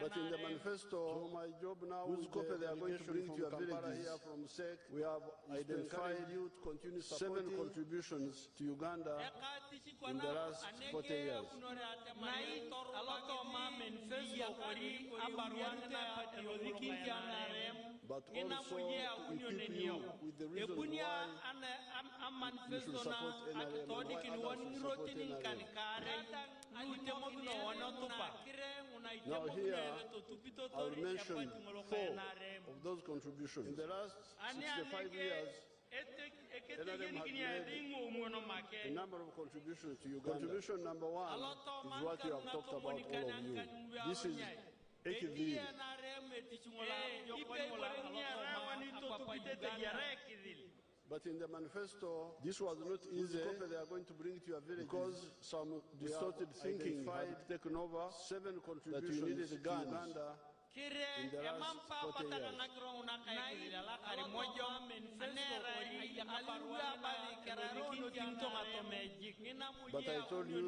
But in the manifesto, my job now whose copy they are going to bring to your villages here from SEC, we have identified you to continue 7 contributions to Uganda in the last 40 years. But also to equip you with the reason why you should support NRM and why others should support NRM. Now here, I will mention 4 of those contributions. In the last 65 years, NRM has made a number of contributions to Uganda. Contribution number 1 is what you have talked about, all of you. This is Ekivili. But in the manifesto, this was not easy. They are going to bring to your village because some distorted thinking had taken over 7 contributions that you needed to Uganda in the last 40 years. But I told you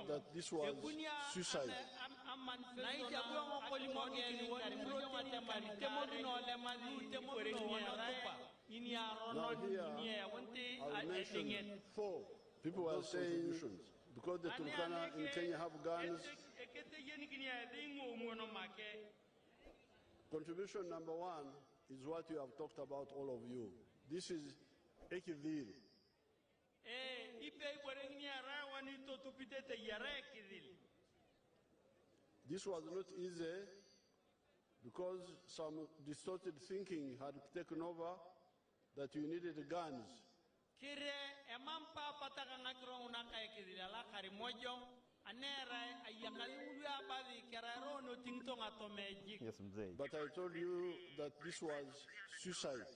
that this was suicide. Now here, I will mention 4 people were saying because the Turkana in Kenya have guns. Contribution number 1 is what you have talked about, all of you. This is Ekivili. This was not easy because some distorted thinking had taken over that you needed guns. Yes, but I told you that this was suicide.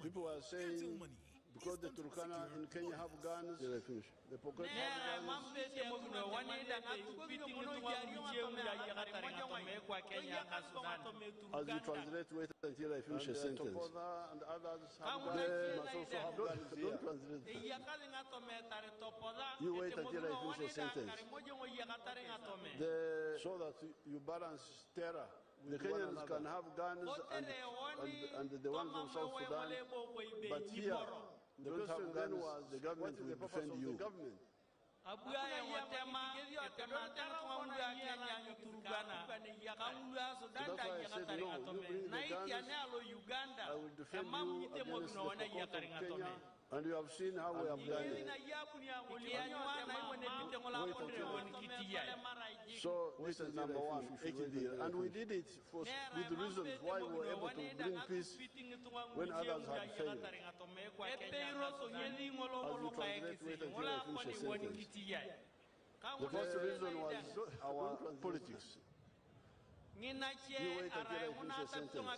People are saying because the Turkana in Kenya have guns, the Pokot have guns. As you translate, wait until I finish a sentence. And others have guns, must also have guns here. Don't translate. You wait until I finish a sentence. So that you balance terror. The Kenyans can have guns and the ones from South Sudan, but here, the question then was the government will defend you. So that's why I said, no, you bring the guns, I will defend you against the Pokot of Kenya. And you have seen how we have done it. So this is number 1, and we did it with reasons why we were able to bring peace when others had failed. As you translate, wait until I finish a sentence. The first reason was our politics. You wait until I finish a sentence.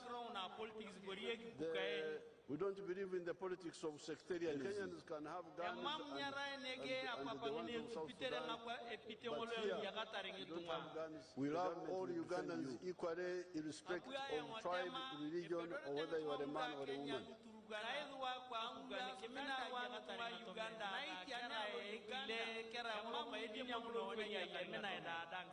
We don't believe in the politics of sectarianism. The Kenyans can have guns and the ones from South Sudan, but here, we don't have guns. We love all Ugandans equally, irrespective of tribe, religion, or whether you are a man or a woman.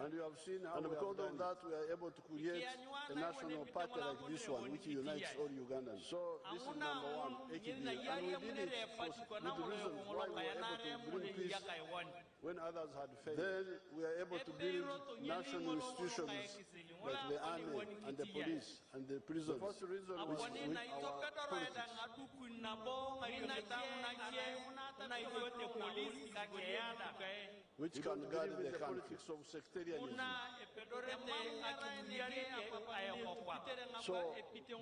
And you have seen how and because of that we are able to create a national party like this one, which unites all Ugandans. So this is number 1, AKB. And we did it with reasons why we were able to bring peace when others had failed. Then we are able to build national institutions like the army and the police and the prisons. The first reason was our politics. Which can guard the politics of sectarianism. So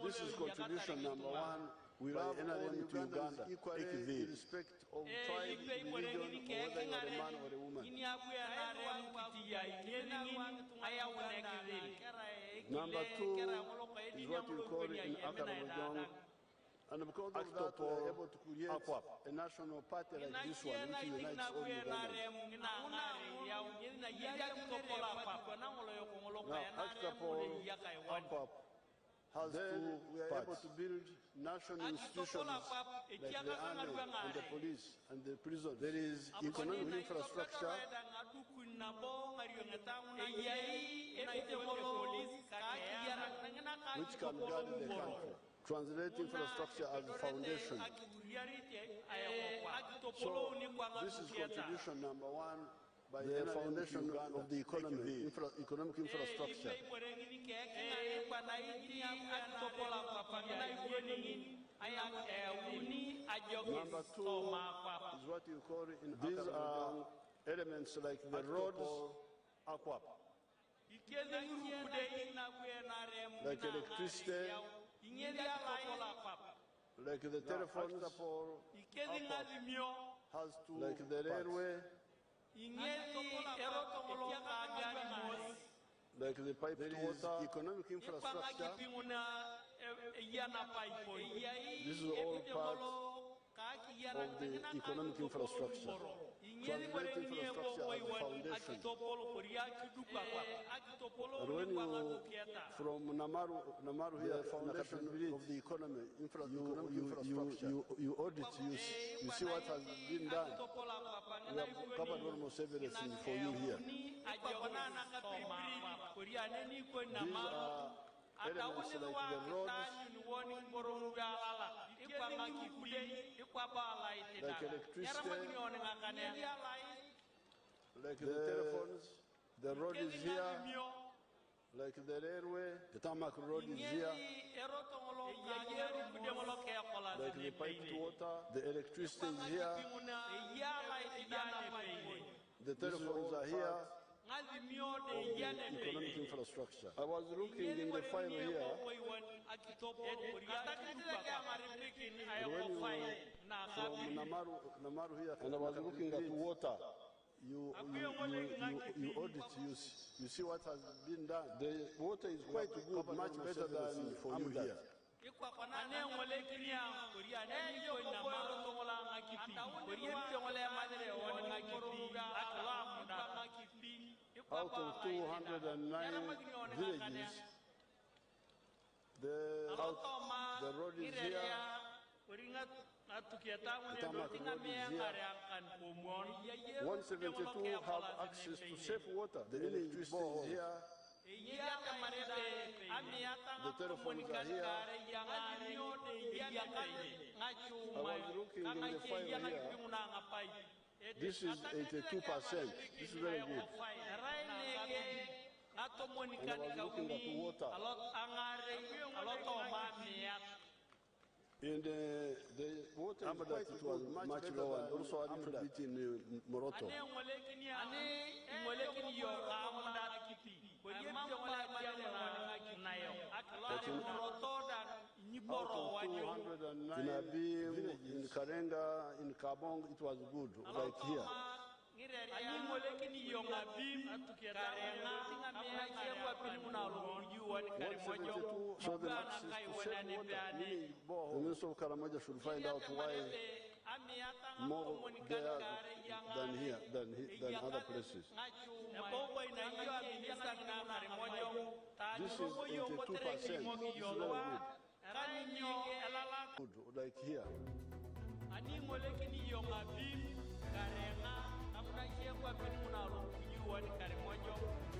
this is contribution number 1. We love NRM to Uganda equally, irrespective of tribe, religion, or whether you are a man or a woman. Number 2 is what we call in Akarabajong And because of that, we are able to create a national party like this one, which unites all Ugandans. Now, ACTAPOL we are able to build national institutions like the army and the police and the prison. There is economic infrastructure, which can guard the country. Translate infrastructure as a foundation. So this is contribution number one by the foundation of the economy, economic infrastructure. Number two is what you call in these are elements like the roads, like electricity, like the telephones, has to like the railway, like the pipe to water, economic infrastructure. This is all part of the economic infrastructure. Translate infrastructure as a foundation. And when you, from Namaru here, foundation of the economy, you audit, you see what has been done. We have covered almost everything for you here. These are elements like the roads, like electricity, like the telephones, the road is here, like the railway, the tarmac road is here, like the pipe to water, the electricity is here, the telephones are here. Economic infrastructure. I was looking in the file here. When you, from Namaru here, and I was looking at water. You audit, you see what has been done. The water is quite good, much better than for you here. Out of 209 villages, the road is here, the tarmac road is here. 172 have access to safe water. The electricity is here. The telephones are here. I was looking in the file here. This is 82%. This is very good. And I was looking at water. And the water is quite good, much lower, and also a little bit in Moroto. Out of 209 in Abim, in Karenga, in Kabong, it was good, like here. So the access to safe water, meaning the Minister of Karamoja should find out why more there than here, than other places. This is 82%. This is very good. Good, like here.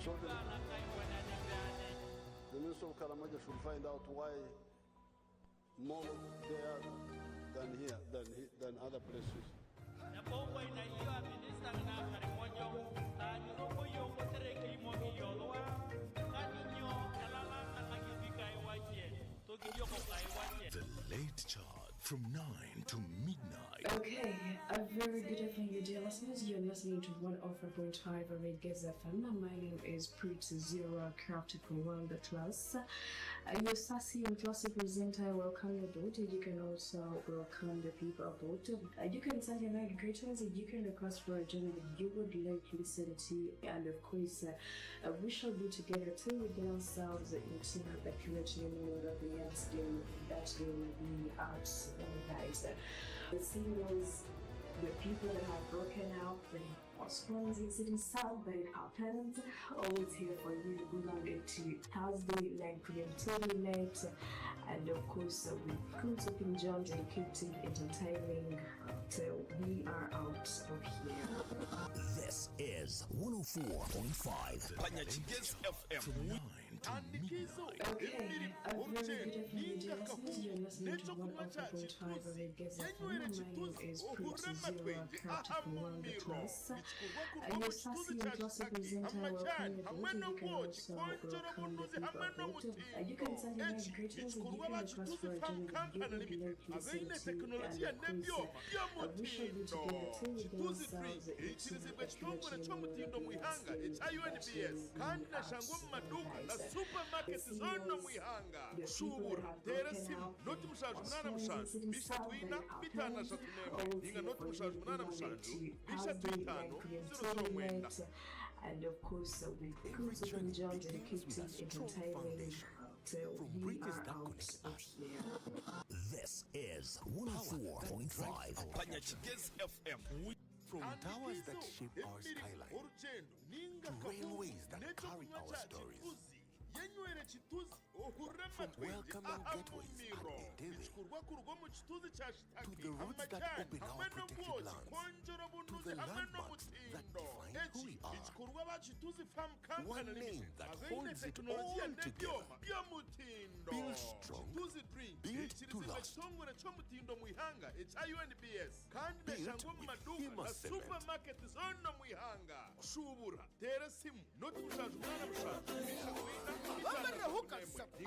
So the Minister of Karamoja should find out why more there than here, than other places. The Late Charge. from 9 to midnight. Okay, a very good evening, dear listeners. You're listening to 104.5 Reggae FM. My name is Prince Zero, crafted from World Class. Your sassy and classy presenter, welcome your daughter. You can also welcome the people aboard. You can send your night greetings. You can request for a journey that you would like to listen to. And of course, we shall be together till we get ourselves into the curriculum of the next day that they will be out guys. The singles, the people that have broken out, the postpones sitting south, but it happens. Always here for you to go on into Thursday, 9 p.m. till midnight. And of course, we could keep enjoying and keep entertaining till we are out of here. This is 104.5 Panyachigez FM. from 9 to midnight. Okay, a very good evening, dear listeners. You're listening to 104.5 Reggae FM. My name is Prince Zero, crafted from World Class. Your sassy and classy presenter, welcome your daughter. You can also welcome the people aboard. You can send your night greetings and you can request for a journey that you would like to listen to. And of course, we shall be together till we get ourselves into the curriculum supermarket zono mwihanga shubura teresimu noti mushaje munana mushanju bisha twina bitana shatunema inga noti mushaje munana mushanju bisha twitano zero mwenda. And of course, we could enjoy and keep entertaining till we are out of here. This is 104.5 Panyachigez FM. From towers that shape our skyline to railways that carry our stories. From welcoming gateways at Entebbe to the roads that open our protected lands to the landmarks that define who we are. One name that holds it all together. Build strong, build to last. Built with Hima cement. Supermarket zono mwihanga shubura teresimu noti mushaje munana mushanju bisha twina bamarahuka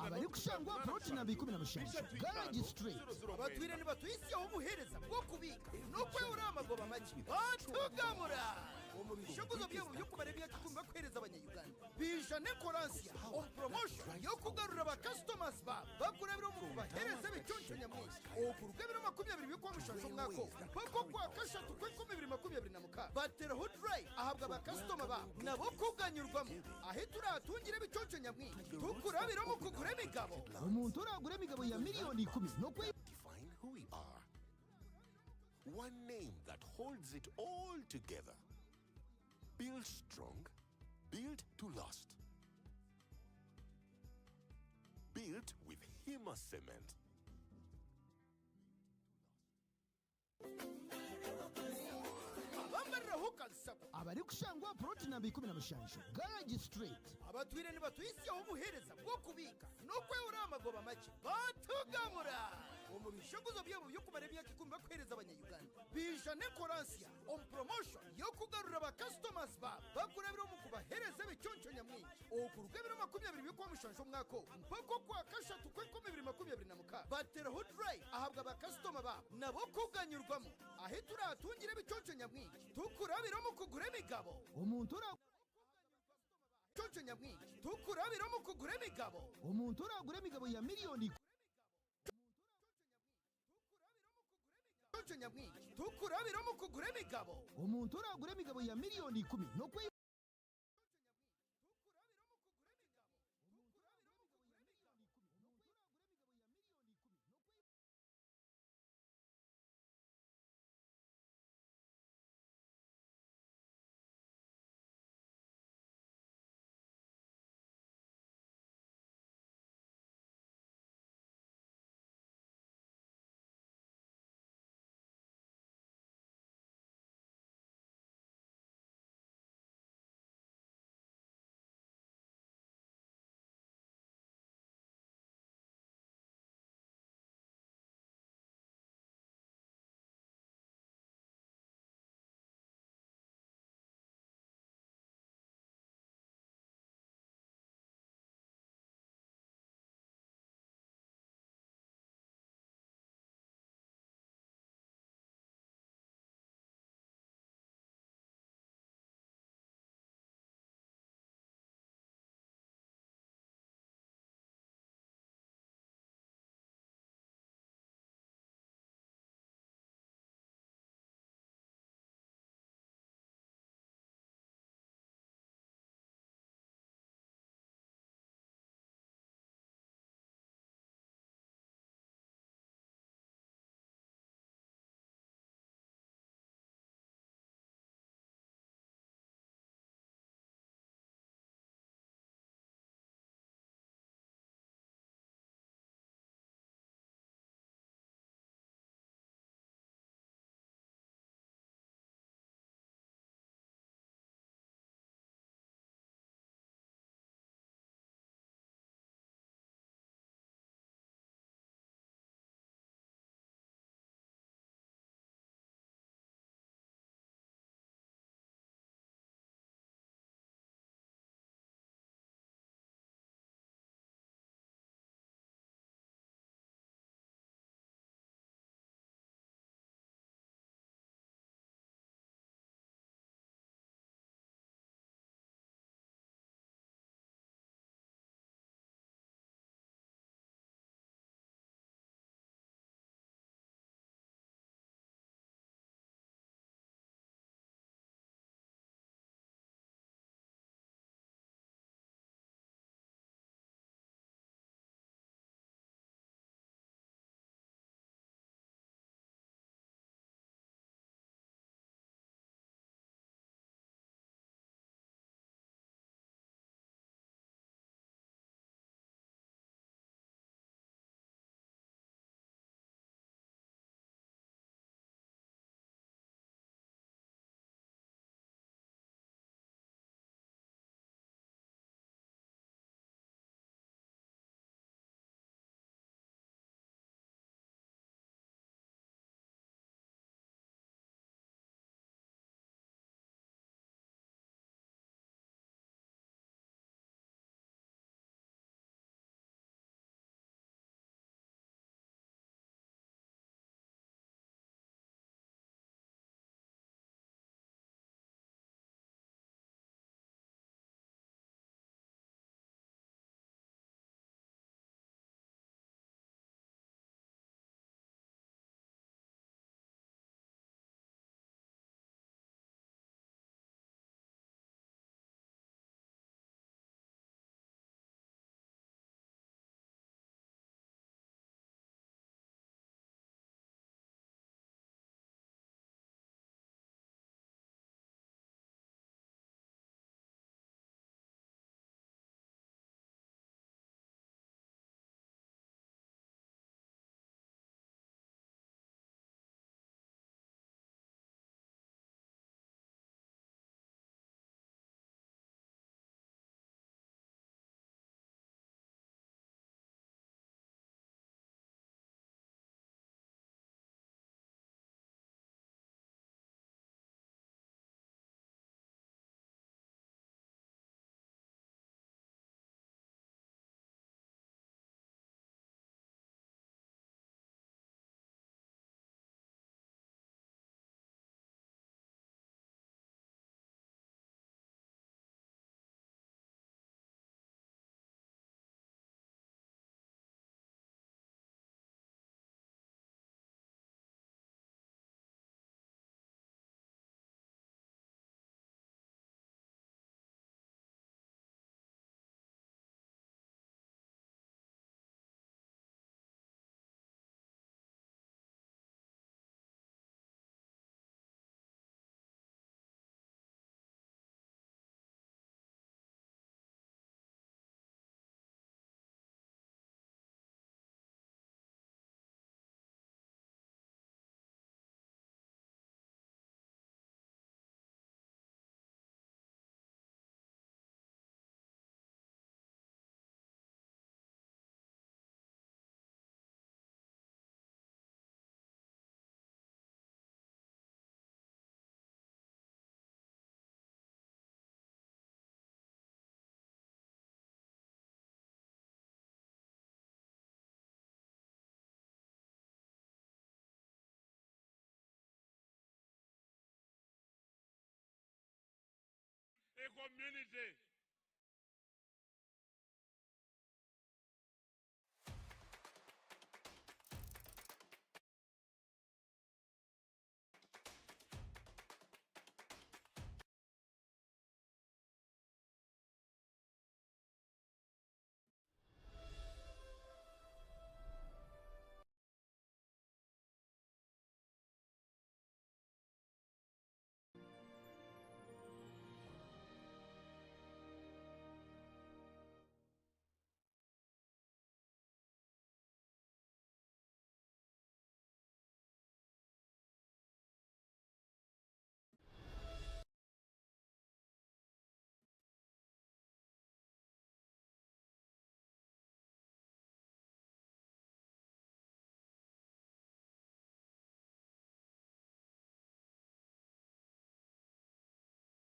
abari kushangwa protein abikumi na mushanju garage street abatwire nibatwisiyeho ubuhereza bwo kubika no kwewura amagoba make batugamura umubishoguzo byabo byo kubarebya kikumba kwereza abanyayuganda bijane koransia on promotion yo kugarura aba customers ba bakurabira mu bahereza bicyoncho nyamwinshi okurugabira 20 byo kwa mushanju mwako bako kwa kashatu kwe 2024 batera hot drive ahabwa aba customer ba nabo kuganyurwamo ahitura atungire bicyoncho nyamwinshi tukurabira mu kugura imigabo umuntu uragura imigabo ya miliyoni 10 no kwe Define who we are. One name that holds it all together. Build strong, build to last. Built with Hima cement. bamarahuka abari kushangwa protein abikumi na mushanju garage street abatwire nibatwisiyeho ubuhereza bwo kubika no kwewura amagoba make batugamura umubishoguzo byabo byo kubarebya kikumba kwereza abanyayuganda bijane koransia on promotion yo kugarura aba customers ba bakurabira mu kubahereza bicyoncho nyamwinshi okurugabira 20 byo kwa mushanju mwako mpako kwa kashatu kwe 2024 batera hot drive ahabwa aba customer ba nabo kuganyurwamo ahitura atungire bicyoncho nyamwinshi tukurabira mu kugura imigabo umuntu cyoncho nyamwinshi tukurabira mu kugura imigabo umuntu uragura imigabo ya miliyoni cyoncho nyamwinshi tukurabira mu kugura imigabo umuntu uragura imigabo ya miliyoni 10 no kwe the community.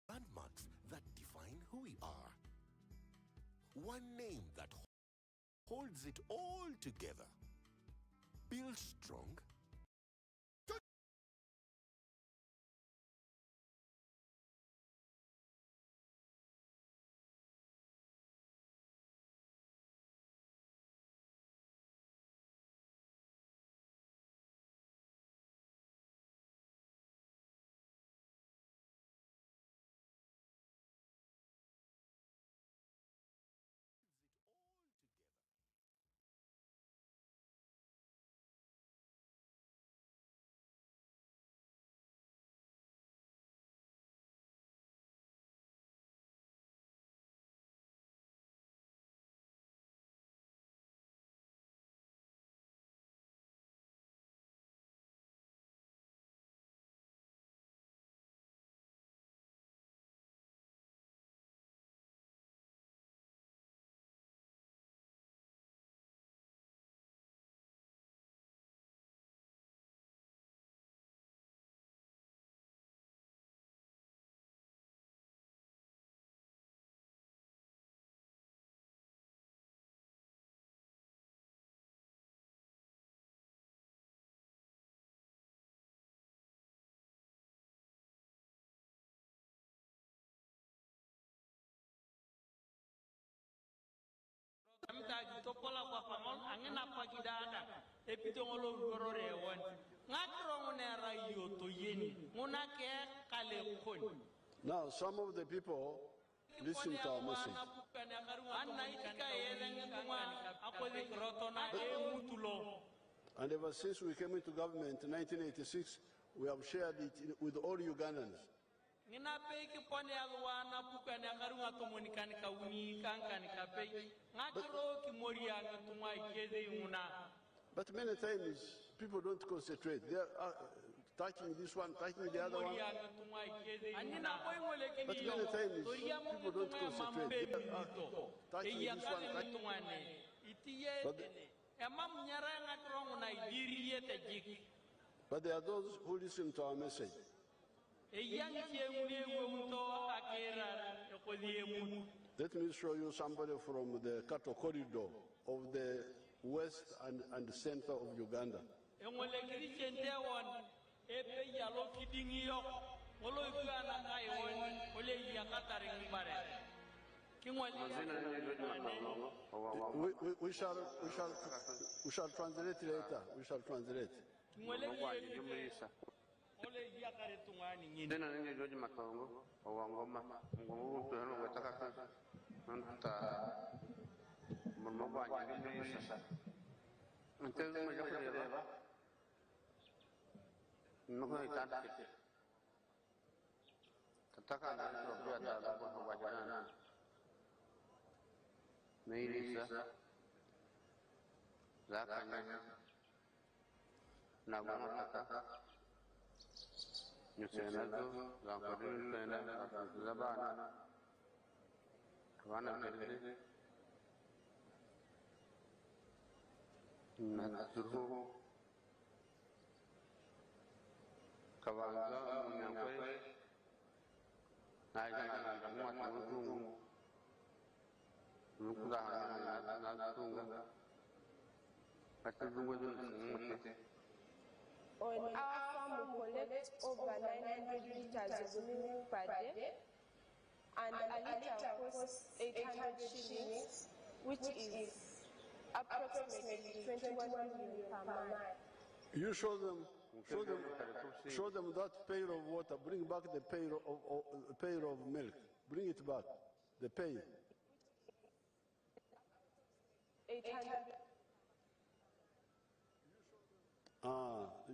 Landmarks that define who we are. One name that holds it all together. Build strong. Topola kwa pangol angena pagidada epitongolo gorore won ngatro nera yoto yeni munake kale kon. Now some of the people listen to our message. And ever since we came into government in 1986, we have shared it with all Ugandans. But many times people don't concentrate. They are touching this one, touching the other one. But many times people don't concentrate. They are touching this one, but there are those who listen to our message. Let me show you somebody from the cattle corridor of the west and center of Uganda. We shall translate later. We shall translate. On our farm, we collect over 900 liters of milk per day. and a liter costs 800 shillings, which is approximately 21 million per month. You show them that pail of water. Bring back the pail of milk. Bring it back. The pail. 800.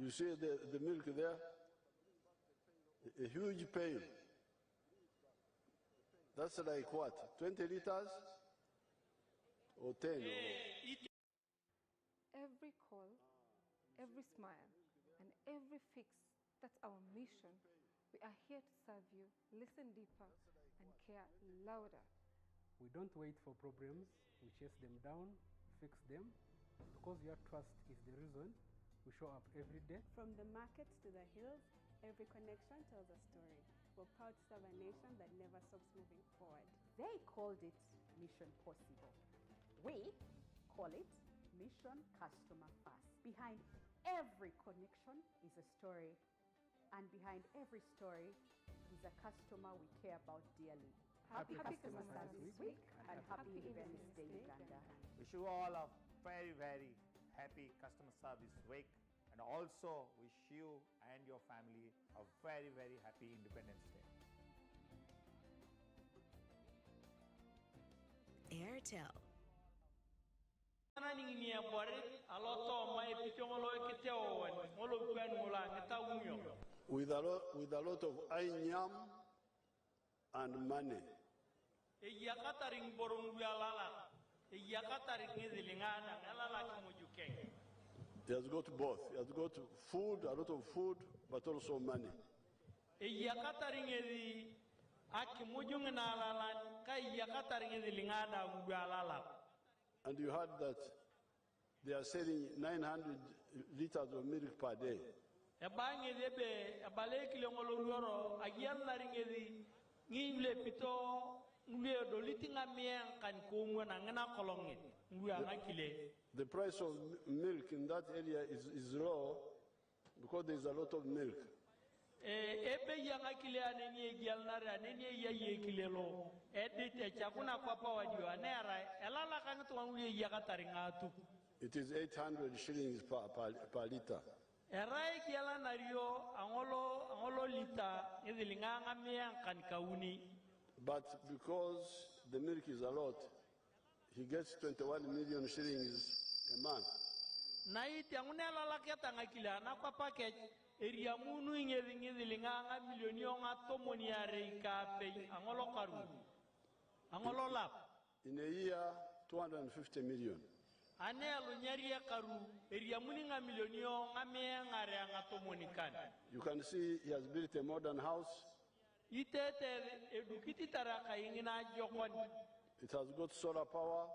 You see the milk there? A huge pail. That's like what? 20 liters? Or 10? Every call, every smile, and every fix, that's our mission. We are here to serve you, listen deeper, and care louder. We don't wait for problems, we chase them down, fix them, because your trust is the reason we show up every day. From the markets to the hills, every connection tells a story. We're proud to serve a nation that never stops moving forward. They called it Mission Possible. We call it Mission Customer First. Behind every connection is a story, and behind every story is a customer we care about dearly. Happy Customer Service Week and Happy Independence Day, Uganda. Wish you all a very, very happy Customer Service Week, and also wish you and your family a very, very happy Independence Day. Airtel. With a lot of inyam and money. He has got both. He has got food, a lot of food, but also money. And you heard that they are selling 900 liters of milk per day. The price of milk in that area is low because there is a lot of milk. It is 800 shillings per liter. But because the milk is a lot, he gets 21 million shillings a month. In a year, 250 million. You can see he has built a modern house. It has got solar power.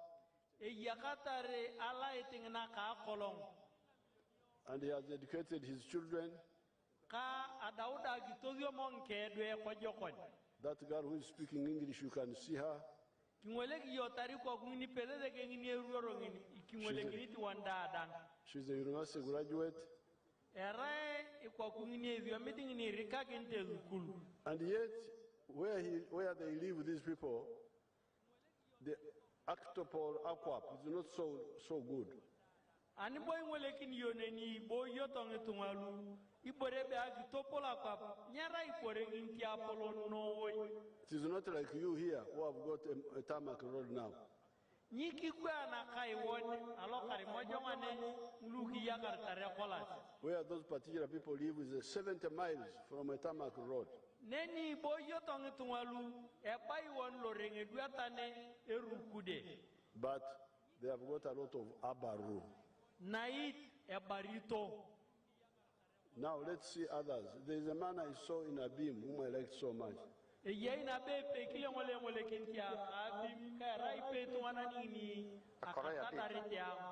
And he has educated his children. That girl who is speaking English, you can see her. She's a university graduate. And yet, where they live with these people, the Actopol Aquap is not so good. It is not like you here who have got a tarmac road now. Where those particular people live is 70 miles from a tarmac road. But they have got a lot of abaru. Now let's see others. There is a man I saw in Abim whom I liked so much.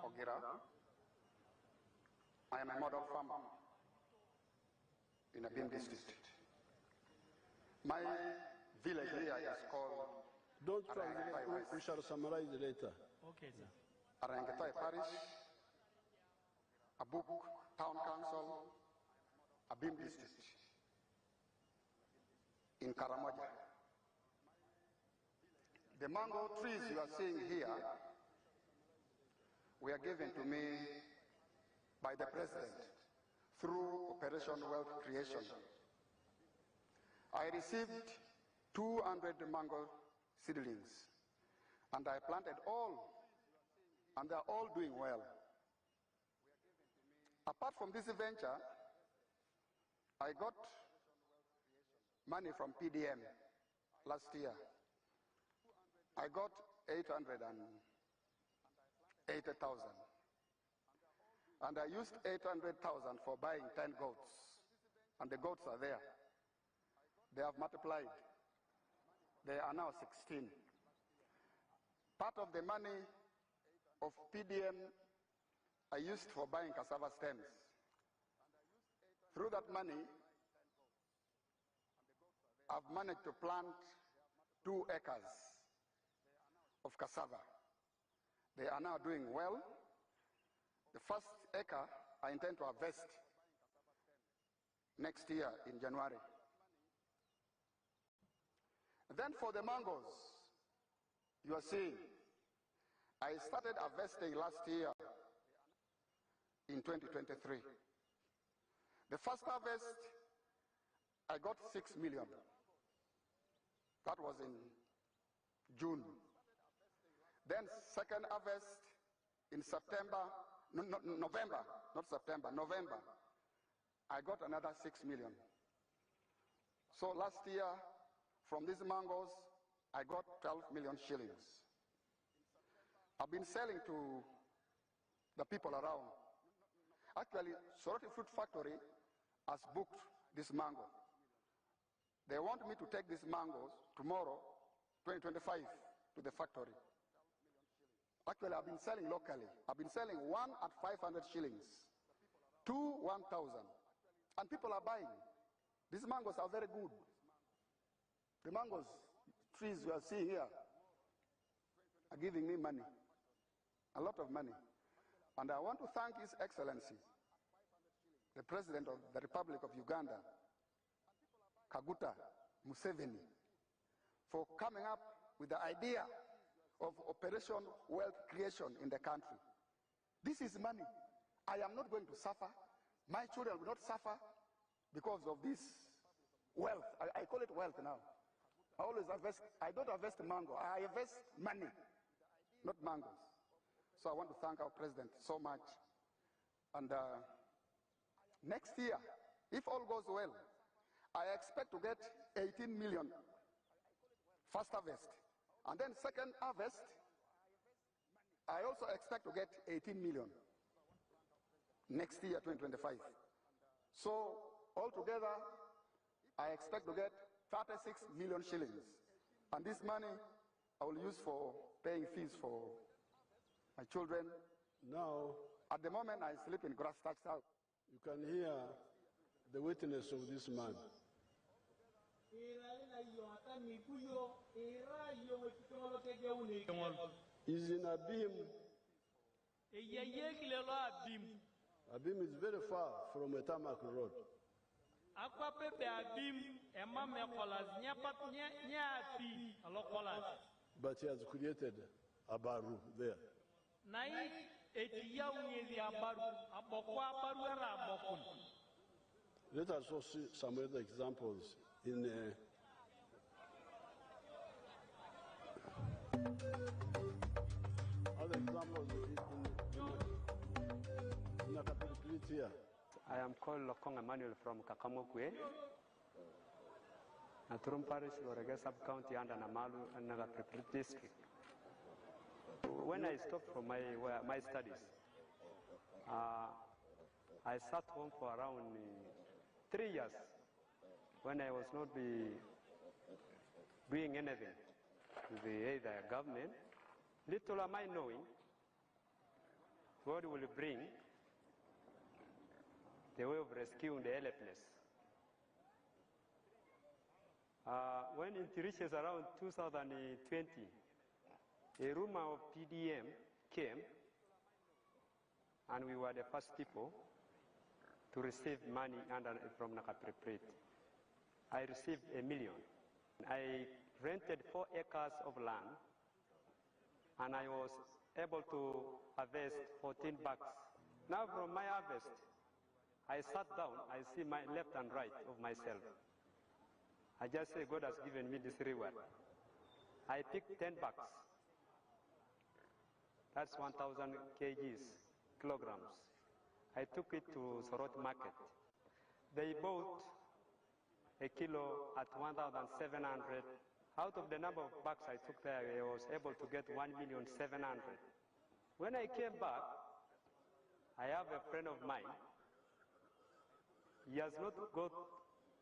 Ogira. I am a model farmer in Abim district. My village here is called. Don't translate, we shall summarize later. Okay, sir. Arangatai Parish, Abuk Town Council, Abim District, in Karamoja. The mango trees you are seeing here were given to me by the President through Operation Wealth Creation. I received 200 mango seedlings, and I planted all, and they are all doing well. Apart from this venture, I got money from PDM last year. I got 880,000. And I used 800,000 for buying 10 goats. And the goats are there. They have multiplied. They are now 16. Part of the money of PDM I used for buying cassava stems. Through that money, I've managed to plant 2 acres of cassava. They are now doing well. The first acre I intend to harvest next year in January. Then for the mangoes, you are seeing, I started harvesting last year in 2023. The first harvest, I got 6 million. That was in June. Then second harvest in November, I got another 6 million. So last year, from these mangoes, I got 12 million shillings. I've been selling to the people around. Actually, Soroti Fruit Factory has booked this mango. They want me to take these mangoes tomorrow, 2025, to the factory. Actually, I've been selling locally. I've been selling 1 at 500 shillings, 2 1,000. And people are buying. These mangoes are very good. The mangoes, trees you are seeing here, are giving me money, a lot of money. And I want to thank His Excellency, the President of the Republic of Uganda, Kaguta Museveni, for coming up with the idea of Operation Wealth Creation in the country. This is money. I am not going to suffer. My children will not suffer because of this wealth. I call it wealth now. I always harvest. I don't harvest mango. I harvest money, not mangoes. So I want to thank our President so much. And next year, if all goes well, I expect to get 18 million first harvest. And then second harvest, I also expect to get 18 million next year, 2025. So altogether, I expect to get 36 million shillings. And this money I will use for paying fees for my children. Now, at the moment, I sleep in grass thatched house. You can hear the witness of this man. He's in Abim. Abim is very far from a tarmac road. But he has created a baru there. Let us also see some other examples in other examples in Nakapiripirit here. I am called Lokong Emmanuel from Kakamokwe, Naturum Parish, Orege Sub-County under Namalu and Nakapiripirit District. When I stopped from my studies, I sat home for around 3 years when I was not doing anything with either government. Little am I knowing God will bring the way of rescuing the helpless. When it reaches around 2020, a rumor of PDM came, and we were the first people to receive money from Nakapiripirit. I received $1 million. I rented 4 acres of land, and I was able to harvest 14 bags. Now from my harvest, I sat down, I see my left and right of myself. I just say, God has given me this reward. I picked 10 bags. That's 1,000 kilograms. I took it to Sorot market. They bought a kilo at 1,700. Out of the number of bags I took there, I was able to get 1,700,000. When I came back, I have a friend of mine. He has not got,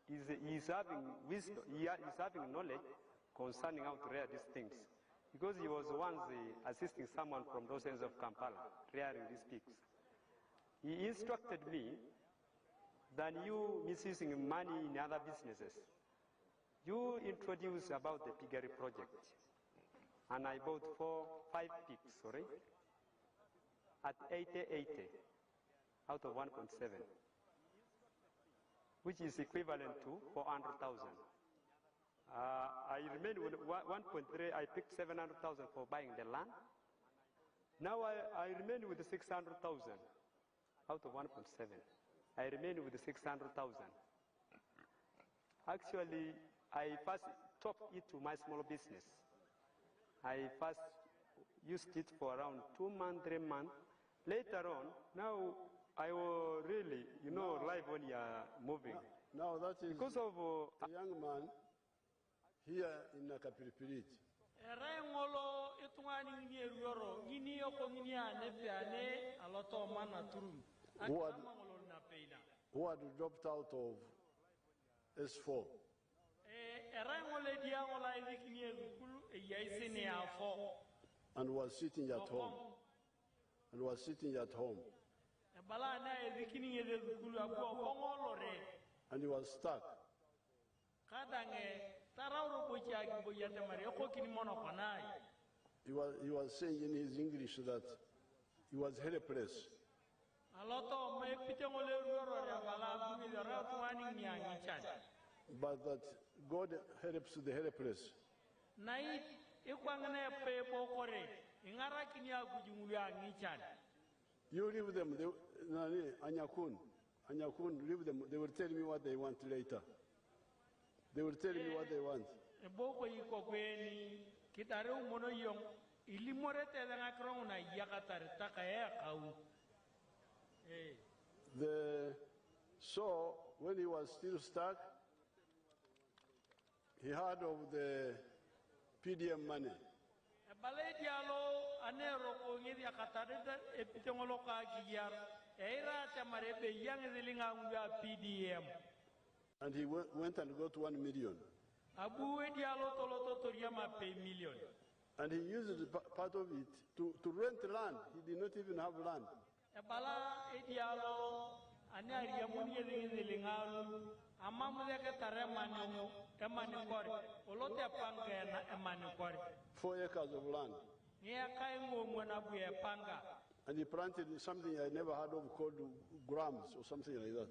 he's having wisdom, he's having knowledge concerning how to rear these things. Because he was once assisting someone from those ends of Kampala, rearing these pigs. He instructed me than you misusing money in other businesses. You introduce about the piggery project. And I bought 5 pigs, at 80 out of 1.7, which is equivalent to 400,000. I remained with 1.3, I picked 700,000 for buying the land. Now I remain with 600,000 out of 1.7. I remain with 600,000. Actually, I first topped it to my small business. I first used it for around 2 months, 3 months. Later on, now I will really, life when you are moving. Now that is because of a young man here in Nakapiripirit. Who had dropped out of S4. And was sitting at home. And he was stuck. He was saying in his English that he was helpless. But that God helps the helpless. You leave them, Anyakun, leave them. They will tell me what they want later. They will tell me what they want. So, when he was still stuck, he heard of the PDM money. And he went and got 1 million. And he used part of it to rent land. He did not even have land. Four acres of land. And he planted something I never heard of called grams or something like that.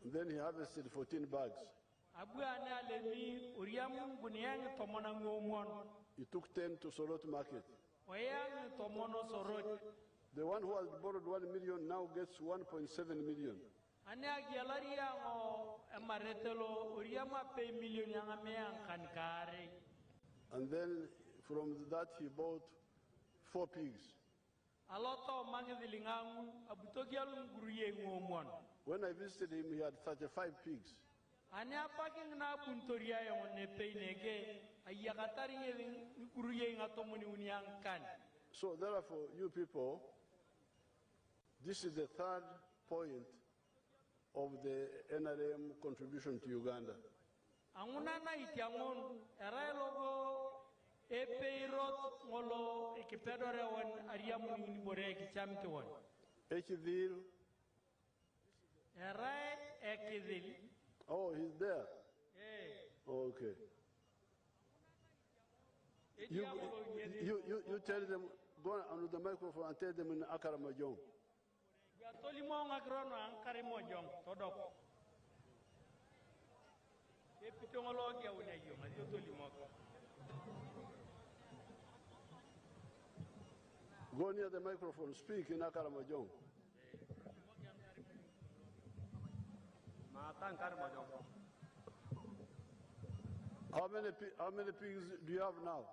And then he harvested 14 bags. He took 10 to Sorot market. The one who has borrowed 1 million now gets 1.7 million. And then from that he bought 4 pigs. When I visited him, he had 35 pigs. So therefore, you people, this is the third point of the NRM contribution to Uganda. Oh, he's there. Oh, okay. You tell them, go on the microphone and tell them in Akaramajong. tolimo ngakrono ankari mojong todok epitongolo ke uneyo madio tolimo. Go near the microphone, speak in Akaramajong. How many pigs do you have now?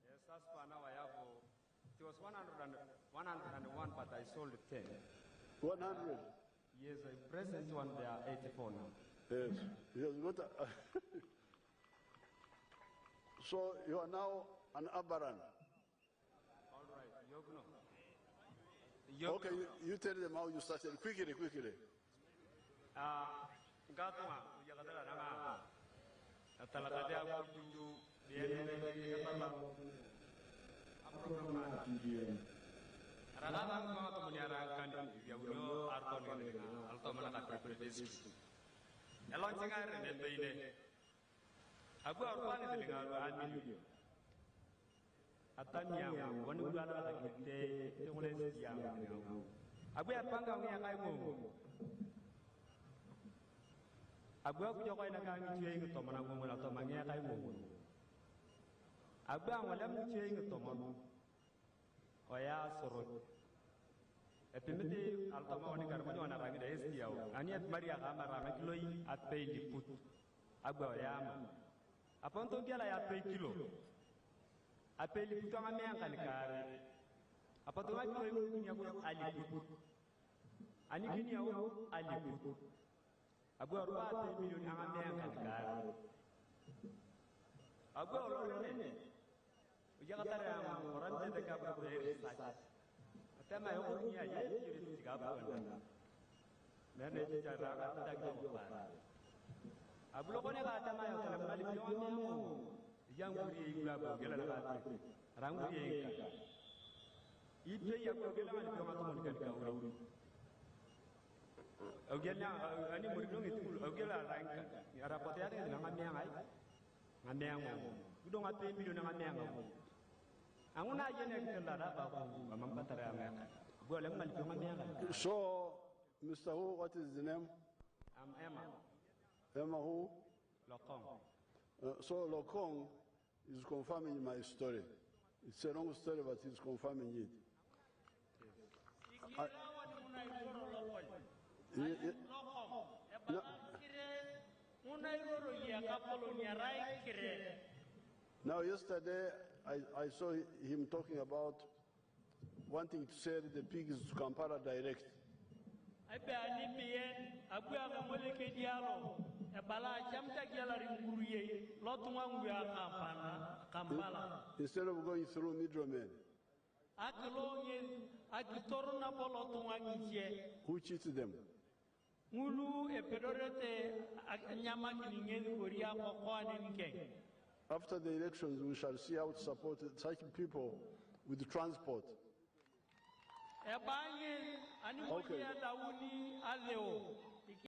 Yes, as far now I have, it was 101, but I sold 10. 100? Yes, the present one, they are 84 now. Yes. So you are now an Abaran. All right, Yogno. Okay, you tell them how you started. Quickly. Gatuma, Yagadara Ranga. Atalakadea Kutu, the enemy, Ranaman Komuniara country, Yaguno, Arton, Altomana Nakapiririt. A long thing I remember. I go out one in the Alminu. Atanya, one who got like the Oles Yam. I wear Panga and I move. I go up your way and I'm to Tomana woman at Tomania. I move. I go on them to Tomano. Oya Soro. At the middle, Altamoni Carmona like the SDO, and yet Maria Hamaramacloi at pay the put. I go Yama. Upon to get I pay kilo. I pay the put on a man and carry. Upon the right way, I put. And you can know I put. I go about 10 million and a man and carry. I go already. Yagataram, or the Gabra. I tell my own here, you Gabra. Manage I blow on a young Rangu. Eat a Ogela, anybody know it? Ogela, Rapotea, and Namang. You don't have to pay million and Namang. I want to So, Mr. Who, what is the name? I'm Emma. Emma who? Lokong. So Lokong is confirming my story. It's a long story, but he's confirming it. Now, yesterday, I saw him talking about wanting to sell the pigs to Kampala direct. Instead of going through middlemen. Who cheated them? After the elections, we shall see how to support such people with the transport. Okay.